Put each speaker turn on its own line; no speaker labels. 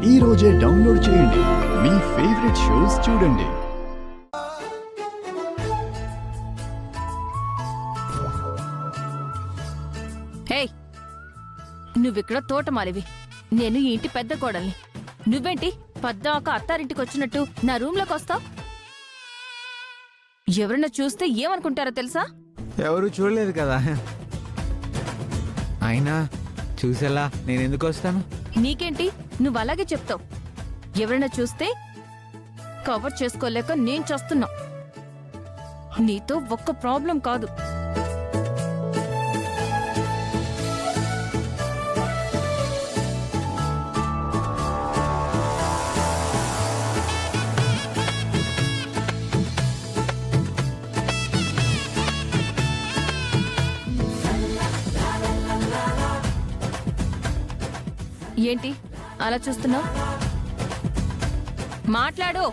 ఈ రోజే డౌన్లోడ్ చేయండి. మీ ఫేవరెట్ షోస్ చూడండి.
హే, నువ్విక్కడ తోటమాలివి, నేను ఈ ఇంటి పెద్ద కోడల్ని. నువ్వేంటి పద్దాక అత్తారింటికి వచ్చినట్టు నా రూమ్లోకి వస్తావు? ఎవరన్నా చూస్తే ఏమనుకుంటారో తెలుసా?
ఎవరు చూడలేదు కదా. అయినా చూసేలా నేను ఎందుకు వస్తాను?
నీకేంటి, నువ్వు అలాగే చెప్తావు. ఎవరైనా చూస్తే కవర్ చేసుకోలేక నేను చేస్తున్నా. నీతో ఒక్క ప్రాబ్లం కాదు. ఏంటి అలా చూస్తున్నావు? మాట్లాడు.